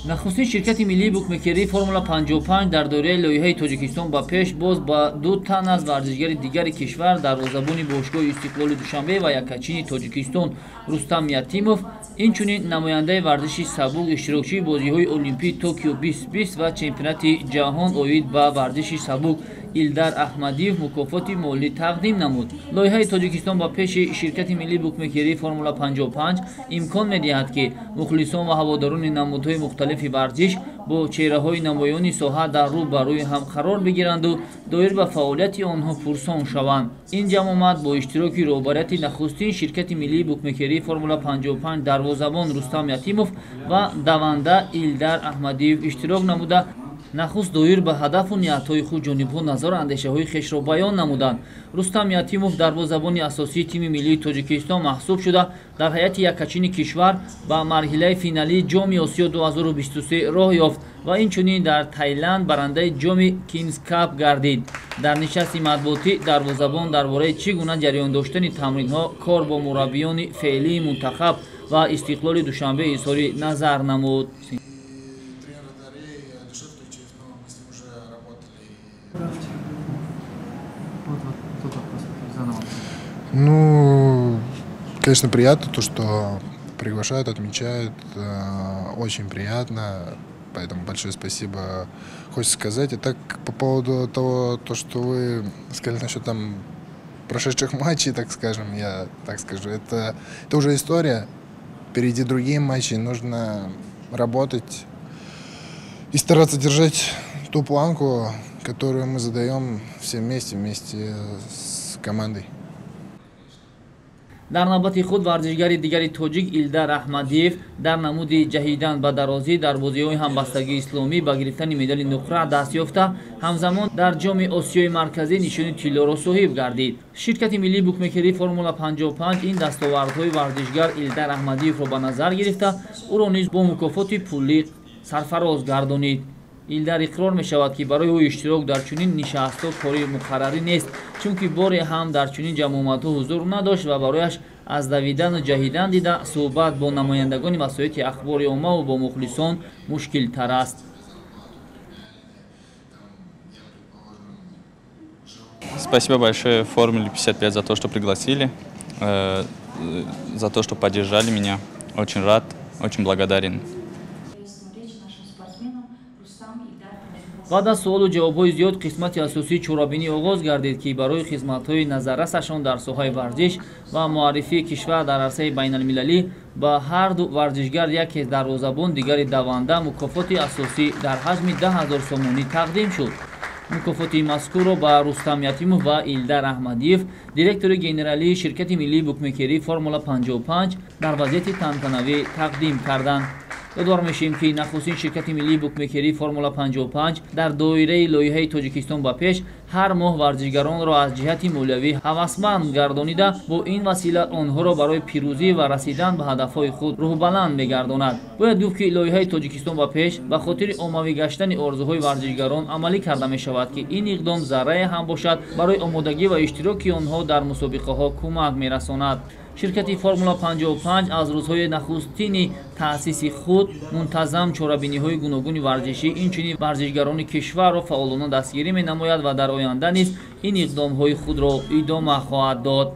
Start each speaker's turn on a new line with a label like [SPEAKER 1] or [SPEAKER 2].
[SPEAKER 1] нахустин ширкати миллии букмекерии формула 55 дар доираи лоиҳаи тоҷикистон ба пеш боз ба 2 тан аз варзишгари дигари кишвар дарвозабони бошгоҳи истиқлоли душанбе ва якачини тоҷикистон Рустам Ятимов, инчунин намояндаи варзиши сабук иштирокчии бозиҳои олимпии Токио 2020 ва чемпионати ҷаҳон оид ба варзиши сабук Илдар Аҳмадиев мукофоти молӣ тақдим намуд. Лоиҳаи Тоҷикистон ба пеши ширкати миллии букмекерии формула 55 имкон медиҳад, ки мухлисон ва ҳаводарони намудҳои мухталифи варзиш бо чеҳраҳои намоёни соҳа дар рӯ ба рӯи ҳам қарор бигиранду доир ба фаъолияти онҳо пурсон шаванд. Ин ҷамъомад бо иштироки роҳбарияти нахустин ширкати миллии букмекерии формула 55 дарвозабон Рустам Ятимов ва даванда Илдар Аҳмадиев иштирок намуда нахуст доир ба ҳадафу ниятҳои худ ҷонибҳо назору андешаҳои хешро баён намуданд. Рустам Ятимов дарвозабони асосии тими миллии Тоҷикистон маҳсуб шуда дар ҳайати якачини кишвар ба марҳилаи финалии ҷоми Осиё 2023 роҳ ёфт ва инчунин дар Таиланд барандаи ҷоми Kings Cup гардид. Дар нишасти матбуотӣ дарвозабон дар бораи чӣ гуна ҷараён доштани тамринҳо, кор бо мураббиёни феълии мунтахаб ва истиқлоли Душанбе изҳори назар намуд.
[SPEAKER 2] Ну, конечно, приятно то, что приглашают, отмечают, очень приятно, поэтому большое спасибо. Хочется сказать, и так по поводу того, что вы сказали насчет там прошедших матчей, так скажем, я так скажу, это уже история, впереди другие матчи, нужно работать и стараться держать ту планку, которую мы задаем все вместе с командой.
[SPEAKER 1] дар навбати худ варзишгари дигари тоҷик Илдар Аҳмадиев дар намуди ҷаҳидан ба дарозӣ дар бозиҳои ҳамбастагии исломӣ ба гирифтани медали нуқра даст ёфта, ҳамзамон дар ҷоми Осиёи марказӣ нишони тиллоро соҳиб гардид. Ширкати миллии букмекерии формула 55 ин дастовардҳои варзишгар Илдар Аҳмадиевро ба назар гирифта, ӯро низ бо мукофоти пулӣ сарфароз гардонид. Илдар иқрор мешавад, ки барои ӯ иштирок дар чунин нишастҳо кори муқаррарӣ нест, чунки боре ҳам дар чунин ҷамъомадҳо ҳузур надошт ва барояш аз давидану ҷаҳидан дида суҳбат бо намояндагони васоити ахбори оммаву бо мухлисон мушкилтар аст.
[SPEAKER 3] Спасибо большое Формуле 55 за то, что пригласили, за то, что поддержали меня. Очень рад, очень благодарен. баъд аз суолу ҷавобҳои зиёд қисмати асосии чорабинӣ оғоз гардид, ки барои хизматҳои назаррасашон дар соҳаи варзиш ва муаррифии кишвар дар арсаи байналмилалӣ ба ҳар ду варзишгар яке дарвозабон дигари даванда мукофоти асосӣ дар ҳаҷми 10 000 сомонӣ тақдим шуд. мукофоти мазкурро ба Рустам Ятимов ва Илдар Аҳмадиев, директори генералии ширкати миллии букмекерии формула 55 дар вазъияти тантанавӣ тақдим карданд. ёдвор мешавем, ки нахустин ширкати миллии букмекерии формула 55 дар доираи лоиҳаи Тоҷикистон ба пеш ҳар моҳ варзишгаронро аз ҷиҳати молиявӣ ҳавасманд гардонида, бо ин васила онҳоро барои пирӯзӣ ва расидан ба ҳадафҳои худ рӯҳбаланд мегардонад. бояд гуфт, ки лоиҳаи Тоҷикистон ба пеш ба хотири оммавӣ гаштани орзуҳои варзишгарон амалӣ карда мешавад, ки ин иқдом заррае ҳам бошад барои омодагӣ ва иштироки онҳо дар мусобиқаҳо кӯмак мерасонад. ширкати формула 55 аз рӯзҳои нахустини таъсиси худ мунтазам чорабиниҳои гуногуни варзишӣ, инчунин варзишгарони кишварро фаъолона дастгирӣ менамояд ва дар оянда низ ин иқдомҳои худро идома хоҳад дод.